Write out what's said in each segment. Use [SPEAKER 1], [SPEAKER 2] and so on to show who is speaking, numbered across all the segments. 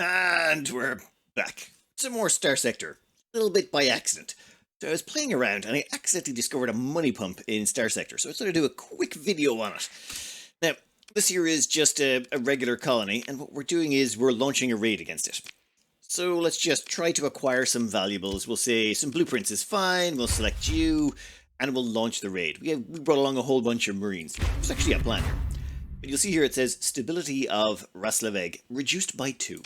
[SPEAKER 1] And we're back. Some more Starsector. A little bit by accident. So I was playing around and I accidentally discovered a money pump in Starsector. So I thought I'd do a quick video on it. Now, this here is just a regular colony, and what we're doing is we're launching a raid against it. So let's just try to acquire some valuables. We'll say some blueprints is fine, we'll select you, and we'll launch the raid. We brought along a whole bunch of marines. There's actually a plan here. But you'll see here it says stability of Raslaveg reduced by 2.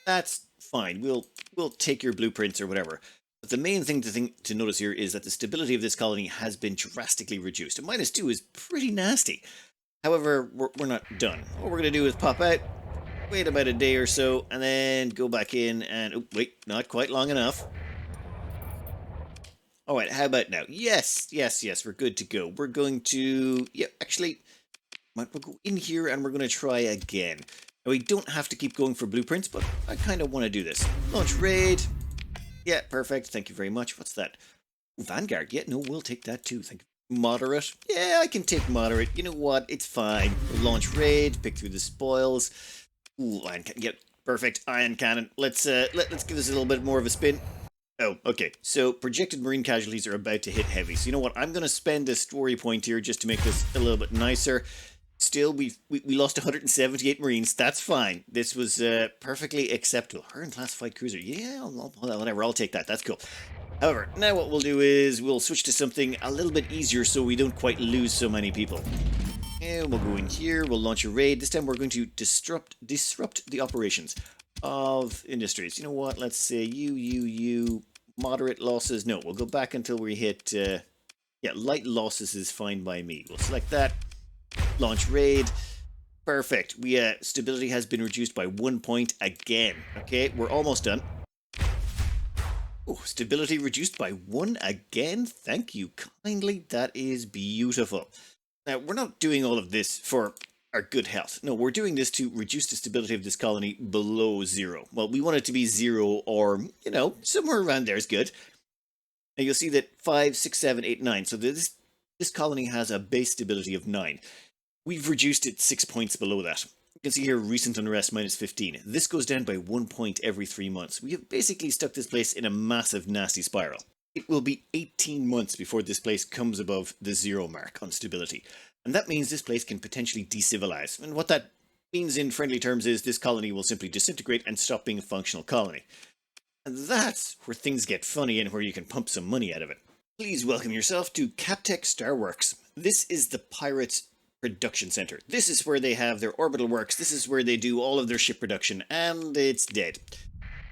[SPEAKER 1] That's fine. We'll take your blueprints or whatever. But the main thing to notice here is that the stability of this colony has been drastically reduced. A -2 is pretty nasty. However, we're not done. What we're going to do is pop out, wait about a day or so, and then go back in and... Oh, wait, not quite long enough. Alright, how about now? Yes, we're good to go. We're going to... Yeah, actually, we'll go in here and we're going to try again. Now, we don't have to keep going for blueprints, but I kind of want to do this. Launch raid. Yeah, perfect. Thank you very much. What's that? Ooh, Vanguard. Yeah, no, we'll take that too. Thank you. Moderate. Yeah, I can take moderate. You know what? It's fine. We'll launch raid. Pick through the spoils. Ooh, iron cannon. Yep, perfect. Iron cannon. Let's give this a little bit more of a spin. Oh, okay. So projected marine casualties are about to hit heavy. So you know what? I'm going to spend a story point here just to make this a little bit nicer. Still, we lost 178 Marines. That's fine. This was perfectly acceptable. Her and classified cruiser. Yeah, whatever. I'll take that. That's cool. However, now what we'll do is we'll switch to something a little bit easier so we don't quite lose so many people. And we'll go in here. We'll launch a raid. This time we're going to disrupt the operations of industries. You know what? Let's say you. Moderate losses. No, we'll go back until we hit... yeah, light losses is fine by me. We'll select that. Launch raid. Perfect. Stability has been reduced by 1 point again. Okay, we're almost done. Oh, stability reduced by 1 again. Thank you kindly. That is beautiful. Now, we're not doing all of this for our good health. No, we're doing this to reduce the stability of this colony below 0. Well, we want it to be 0 or, you know, somewhere around there is good. Now, you'll see that 5, 6, 7, 8, 9. So this colony has a base stability of 9. We've reduced it 6 points below that. You can see here recent unrest -15. This goes down by 1 point every 3 months. We have basically stuck this place in a massive nasty spiral. It will be 18 months before this place comes above the 0 mark on stability. And that means this place can potentially decivilize. And what that means in friendly terms is this colony will simply disintegrate and stop being a functional colony. And that's where things get funny and where you can pump some money out of it. Please welcome yourself to Captech Starworks. This is the Pirates production center. This is where they have their orbital works. This is where they do all of their ship production, and it's dead.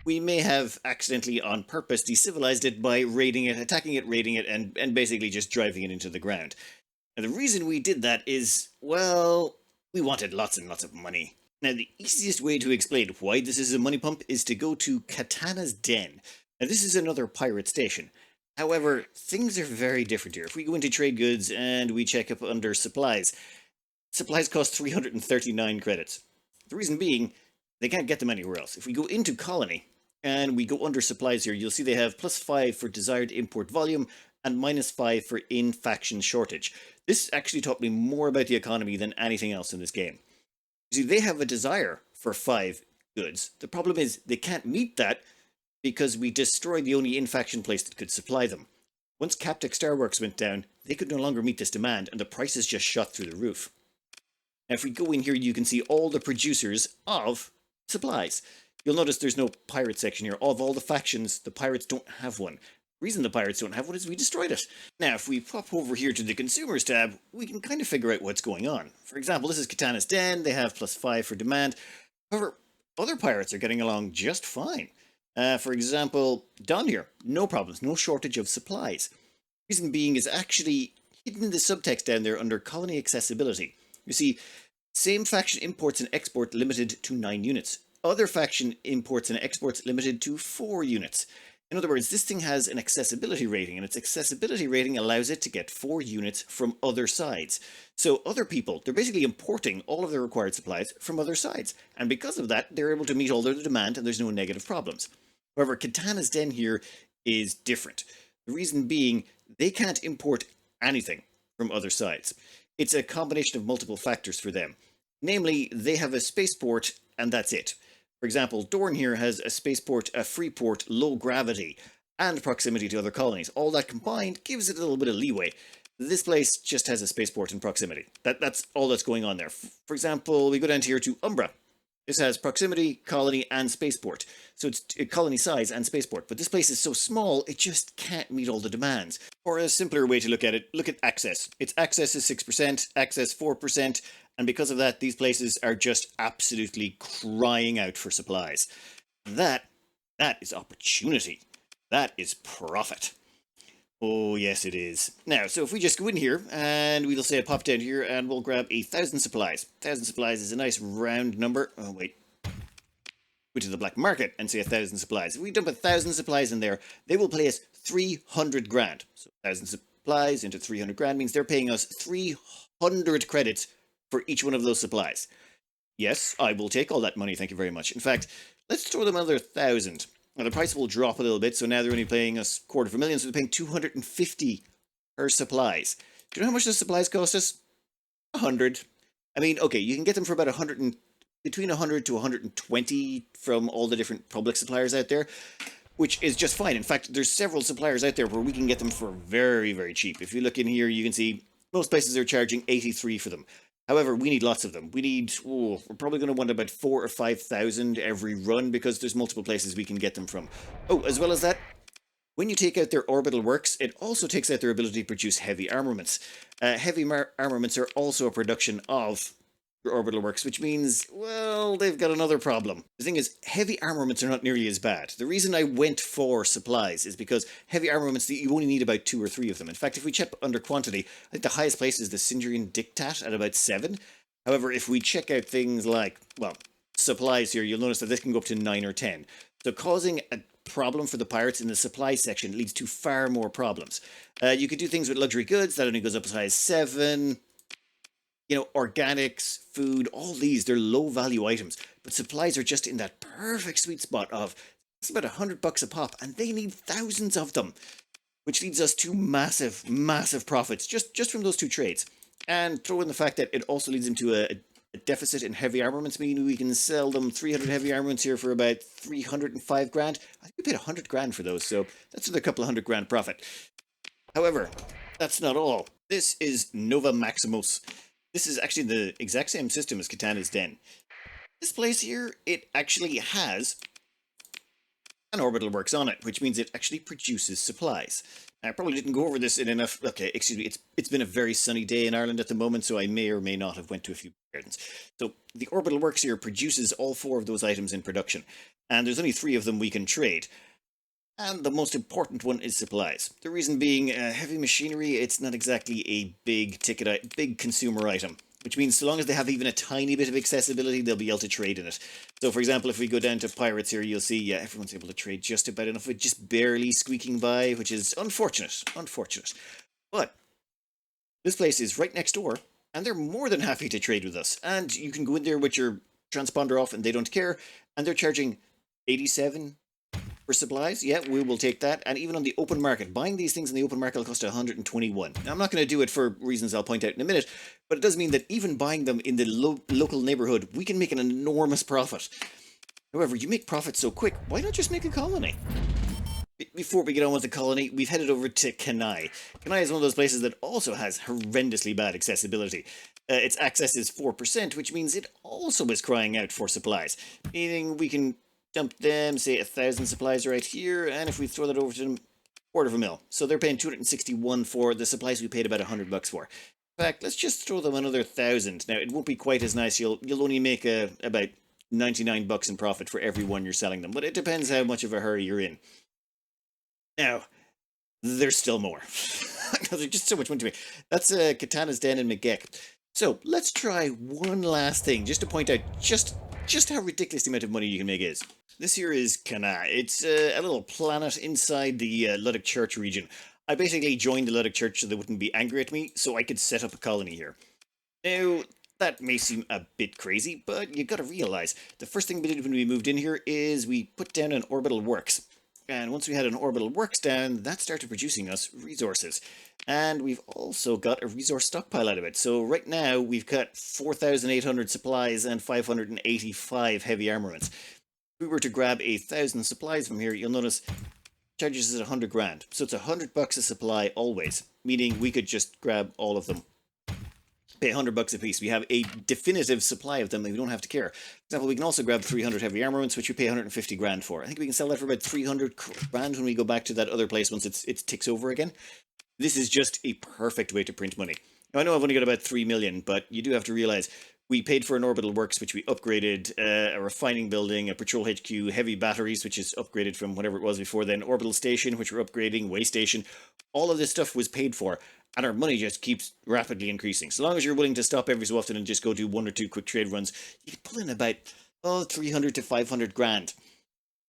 [SPEAKER 1] We may have accidentally on purpose decivilized it by raiding it, attacking it, raiding it, and basically just driving it into the ground. And the reason we did that is, well, we wanted lots and lots of money. Now, the easiest way to explain why this is a money pump is to go to Katana's Den. Now, this is another pirate station. However, things are very different here. If we go into trade goods and we check up under supplies, supplies cost 339 credits. The reason being, they can't get them anywhere else. If we go into colony and we go under supplies here, you'll see they have +5 for desired import volume and -5 for in-faction shortage. This actually taught me more about the economy than anything else in this game. You see, they have a desire for 5 goods. The problem is they can't meet that because we destroyed the only in-faction place that could supply them. Once Captech Starworks went down, they could no longer meet this demand, and the prices just shot through the roof. Now, if we go in here, you can see all the producers of supplies. You'll notice there's no pirate section here. Of all the factions, the pirates don't have one. The reason the pirates don't have one is we destroyed it. Now, if we pop over here to the consumers tab, we can kind of figure out what's going on. For example, this is Katana's Den. They have +5 for demand. However, other pirates are getting along just fine. For example, down here, no problems, no shortage of supplies. Reason being is actually hidden in the subtext down there under colony accessibility. You see, same faction imports and export limited to 9 units. Other faction imports and exports limited to 4 units. In other words, this thing has an accessibility rating, and its accessibility rating allows it to get 4 units from other sides. So other people, they're basically importing all of their required supplies from other sides. And because of that, they're able to meet all their demand, and there's no negative problems. However, Katana's Den here is different. The reason being, they can't import anything from other sides. It's a combination of multiple factors for them. Namely, they have a spaceport, and that's it. For example, Dorn here has a spaceport, a free port, low gravity, and proximity to other colonies. All that combined gives it a little bit of leeway. This place just has a spaceport in proximity. That's all that's going on there. For example, we go down here to Umbra. This has proximity, colony, and spaceport. So it's colony size and spaceport. But this place is so small, it just can't meet all the demands. Or a simpler way to look at it, look at access. Its access is 6%, access 4%, and because of that, these places are just absolutely crying out for supplies. That is opportunity. That is profit. Oh, yes, it is. Now, so if we just go in here, and we'll say pop down here, and we'll grab 1,000 supplies. 1,000 supplies is a nice round number. Oh, wait. Go to the black market and say 1,000 supplies. If we dump 1,000 supplies in there, they will pay us 300 grand. So 1,000 supplies into 300 grand means they're paying us 300 credits for each one of those supplies. Yes, I will take all that money, thank you very much. In fact, let's throw them another 1,000. Now, the price will drop a little bit, so now they're only paying us $250,000, so they're paying 250 per supplies. Do you know how much the supplies cost us? 100. I mean, okay, you can get them for about between 100 to 120 from all the different public suppliers out there, which is just fine. In fact, there's several suppliers out there where we can get them for very, very cheap. If you look in here, you can see most places are charging 83 for them. However, we need lots of them. We need, we're probably going to want about 4,000 or 5,000 every run because there's multiple places we can get them from. Oh, as well as that, when you take out their orbital works, it also takes out their ability to produce heavy armaments. Heavy armaments are also a production of your orbital works, which means, well, they've got another problem. The thing is, heavy armaments are not nearly as bad. The reason I went for supplies is because heavy armaments, you only need about 2 or 3 of them. In fact, if we check under quantity, I think the highest place is the Sindrian Diktat at about 7. However, if we check out things like, well, supplies here, you'll notice that this can go up to 9 or 10. So causing a problem for the pirates in the supply section leads to far more problems. You could do things with luxury goods, that only goes up as high as 7. You know, organics, food, all these, they're low value items. But supplies are just in that perfect sweet spot of, it's about $100 a pop, and they need thousands of them. Which leads us to massive, massive profits, just from those 2 trades. And throw in the fact that it also leads them to a deficit in heavy armaments, meaning we can sell them 300 heavy armaments here for about 305 grand. I think we paid 100 grand for those, so that's a couple of 100 grand profit. However, that's not all. This is Nova Maximus. This is actually the exact same system as Katana's Den. This place here, it actually has an orbital works on it, which means it actually produces supplies. I probably didn't go over this in enough... Okay, excuse me, it's been a very sunny day in Ireland at the moment, so I may or may not have went to a few gardens. So the orbital works here produces all 4 of those items in production, and there's only 3 of them we can trade. And the most important one is supplies. The reason being, heavy machinery, it's not exactly a big ticket, big consumer item. Which means so long as they have even a tiny bit of accessibility, they'll be able to trade in it. So for example, if we go down to pirates here, you'll see, yeah, everyone's able to trade just about enough, with just barely squeaking by, which is unfortunate. But this place is right next door, and they're more than happy to trade with us. And you can go in there with your transponder off, and they don't care, and they're charging 87 for supplies. Yeah, we will take that. And even on the open market, buying these things in the open market will cost 121. Now, I'm not going to do it for reasons I'll point out in a minute, but it does mean that even buying them in the local neighborhood, we can make an enormous profit. However, you make profit so quick, why not just make a colony? Before we get on with the colony, we've headed over to Kenai. Kenai is one of those places that also has horrendously bad accessibility. Its access is 4%, which means it also is crying out for supplies, meaning we can dump them, say 1,000 supplies right here, and if we throw that over to them, $250,000. So they're paying 261 for the supplies we paid about $100 for. In fact, let's just throw them another 1,000. Now, it won't be quite as nice. You'll only make about $99 in profit for every one you're selling them, but it depends how much of a hurry you're in. Now, there's still more. There's just so much money to make. That's Katana's Den in McGeck. So let's try one last thing, just to point out just how ridiculous the amount of money you can make is. This here is Kenai. It's a little planet inside the Luddic Church region. I basically joined the Luddic Church so they wouldn't be angry at me, so I could set up a colony here. Now, that may seem a bit crazy, but you gotta realize, the first thing we did when we moved in here is we put down an orbital works. And once we had an orbital works down, that started producing us resources. And we've also got a resource stockpile out of it. So right now, we've got 4,800 supplies and 585 heavy armaments. we were to grab 1,000 supplies from here, you'll notice charges us 100 grand. So it's $100 a supply always, meaning we could just grab all of them. Pay $100 a piece. We have a definitive supply of them that we don't have to care. For example, we can also grab 300 heavy armaments, which we pay 150 grand for. I think we can sell that for about 300 grand when we go back to that other place once it ticks over again. This is just a perfect way to print money. Now, I know I've only got about 3 million, but you do have to realize we paid for an orbital works, which we upgraded, a refining building, a patrol HQ, heavy batteries, which is upgraded from whatever it was before then, orbital station, which we're upgrading, way station. All of this stuff was paid for, and our money just keeps rapidly increasing. So long as you're willing to stop every so often and just go do 1 or 2 quick trade runs, you can pull in about 300 to 500 grand.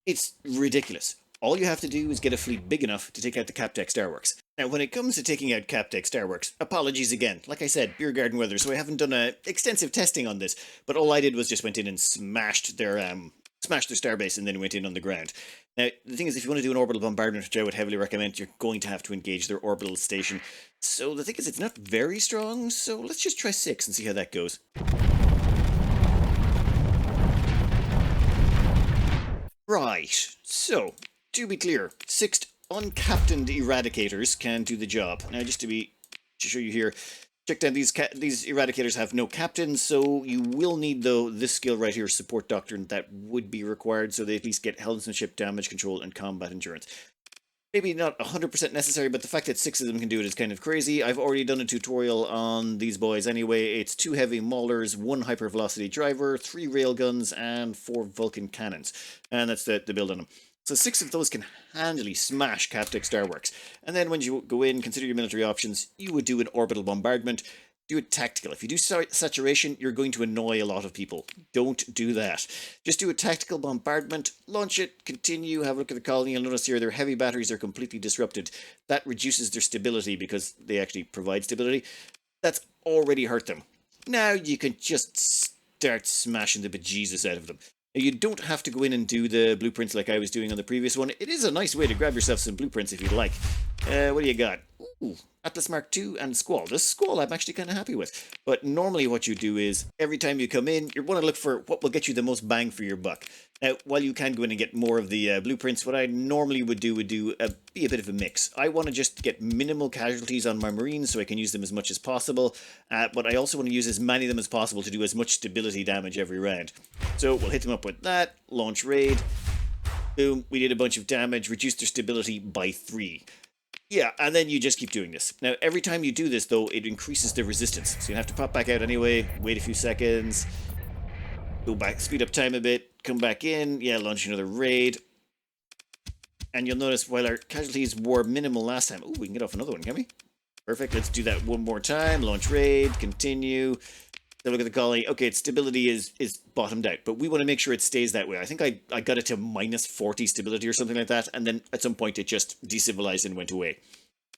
[SPEAKER 1] It's ridiculous. All you have to do is get a fleet big enough to take out the Captech Starworks. Now, when it comes to taking out Captech Starworks, apologies again. Like I said, beer garden weather, so I haven't done extensive testing on this. But all I did was just went in and smashed their starbase and then went in on the ground. Now, the thing is, if you want to do an orbital bombardment, which I would heavily recommend, you're going to have to engage their orbital station. So the thing is, it's not very strong, so let's just try 6 and see how that goes. Right, so, to be clear, 6 uncaptained eradicators can do the job. Now, just to show you here, check down these eradicators have no captains, so you will need, though, this skill right here, support doctrine, that would be required, so they at least get helmsmanship, damage control, and combat endurance. Maybe not 100% necessary, but the fact that 6 of them can do it is kind of crazy. I've already done a tutorial on these boys anyway. It's 2 heavy maulers, 1 hypervelocity driver, 3 railguns, and 4 Vulcan cannons. And that's the build on them. So 6 of those can handily smash Captech Starworks. And then when you go in, consider your military options, you would do an orbital bombardment. Do it tactical. If you do saturation, you're going to annoy a lot of people. Don't do that. Just do a tactical bombardment, launch it, continue, have a look at the colony. You'll notice here their heavy batteries are completely disrupted. That reduces their stability because they actually provide stability. That's already hurt them. Now you can just start smashing the bejesus out of them. Now, you don't have to go in and do the blueprints like I was doing on the previous one. It is a nice way to grab yourself some blueprints if you'd like. What do you got? Ooh, Atlas Mark II and Squall. This Squall I'm actually kind of happy with. But normally what you do is, every time you come in, you want to look for what will get you the most bang for your buck. Now, while you can go in and get more of the blueprints, what I normally would be a bit of a mix. I want to just get minimal casualties on my Marines so I can use them as much as possible. But I also want to use as many of them as possible to do as much stability damage every round. So we'll hit them up with that, launch raid. Boom, we did a bunch of damage, reduced their stability by 3. Yeah, and then you just keep doing this. Now, every time you do this, though, it increases the resistance. So you have to pop back out anyway, wait a few seconds, go back, speed up time a bit, come back in, yeah, launch another raid. And you'll notice while our casualties were minimal last time, ooh, we can get off another one, can we? Perfect, let's do that one more time, launch raid, continue. Then look at the colony. Okay, its stability is bottomed out, but we want to make sure it stays that way. I think I got it to minus 40 stability or something like that, and then at some point it just decivilized and went away.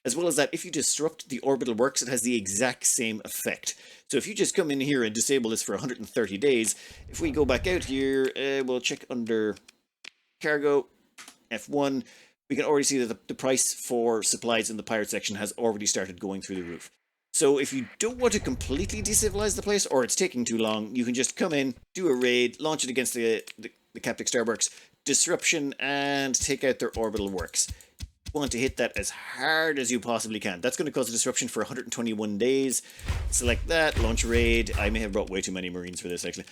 [SPEAKER 1] As well as that, if you disrupt the orbital works, it has the exact same effect. So if you just come in here and disable this for 130 days, if we go back out here, we'll check under cargo, F1, we can already see that the price for supplies in the pirate section has already started going through the roof. So if you don't want to completely decivilize the place, or it's taking too long, you can just come in, do a raid, launch it against the Captech Starworks, disruption, and take out their orbital works. You want to hit that as hard as you possibly can. That's going to cause a disruption for 121 days. Select that, launch raid. I may have brought way too many Marines for this, actually.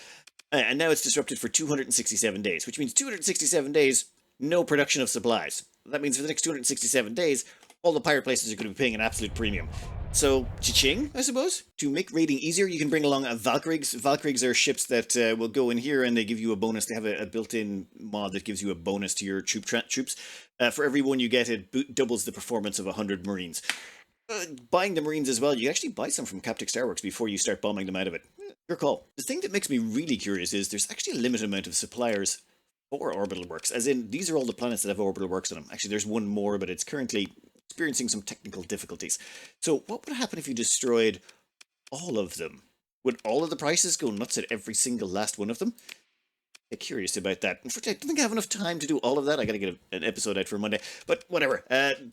[SPEAKER 1] And now it's disrupted for 267 days, which means 267 days, no production of supplies. That means for the next 267 days, all the pirate places are going to be paying an absolute premium. So, cha-ching, I suppose? To make raiding easier, you can bring along Valkyries. Valkyries are ships that will go in here and they give you a bonus. They have a built-in mod that gives you a bonus to your troops. For every one you get, it doubles the performance of 100 Marines. Buying the Marines as well, you actually buy some from Captech Starworks before you start bombing them out of it. Your call. The thing that makes me really curious is there's actually a limited amount of suppliers for orbital works. As in, these are all the planets that have orbital works on them. Actually, there's one more, but it's currently experiencing some technical difficulties. So what would happen if you destroyed all of them? Would all of the prices go nuts at every single last one of them? Curious about that. Unfortunately, I don't think I have enough time to do all of that. I gotta get an episode out for Monday. But whatever.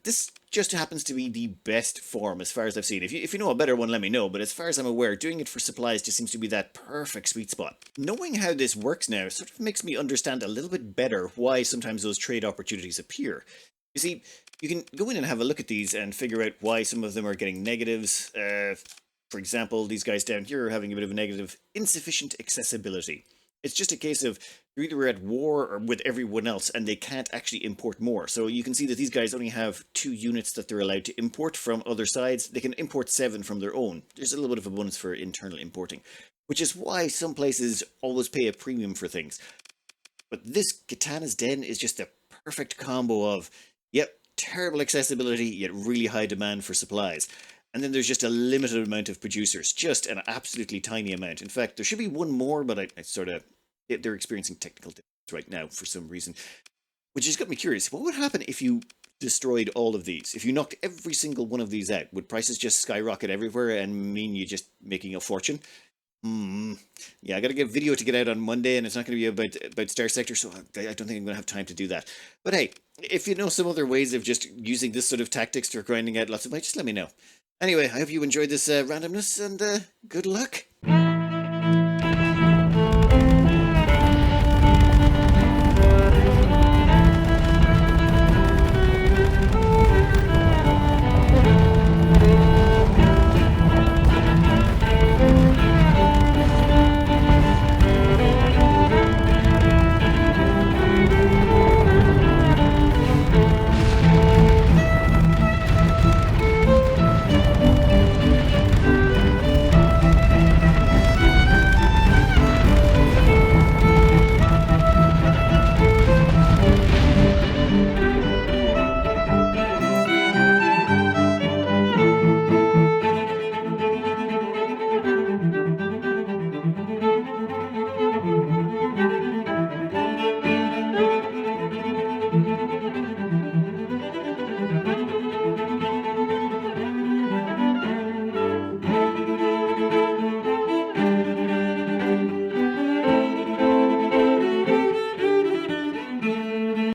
[SPEAKER 1] This just happens to be the best form as far as I've seen. If you know a better one, let me know. But as far as I'm aware, doing it for supplies just seems to be that perfect sweet spot. Knowing how this works now sort of makes me understand a little bit better why sometimes those trade opportunities appear. You see, you can go in and have a look at these and figure out why some of them are getting negatives. For example, these guys down here are having a bit of a negative insufficient accessibility. It's just a case of they're either at war or with everyone else and they can't actually import more. So you can see that these guys only have 2 units that they're allowed to import from other sides. They can import 7 from their own. There's a little bit of a bonus for internal importing, which is why some places always pay a premium for things. But this Katana's Den is just a perfect combo of, yep, terrible accessibility, yet really high demand for supplies. And then there's just a limited amount of producers, just an absolutely tiny amount. In fact, there should be one more, but I sort of, they're experiencing technical difficulties right now for some reason. Which has got me curious, what would happen if you destroyed all of these? If you knocked every single one of these out, would prices just skyrocket everywhere and mean you just making a fortune? Yeah, I got to get a video to get out on Monday, and it's not going to be about Starsector, so I don't think I'm going to have time to do that. But hey, if you know some other ways of just using this sort of tactics for grinding out lots of money, just let me know. Anyway, I hope you enjoyed this randomness, and good luck.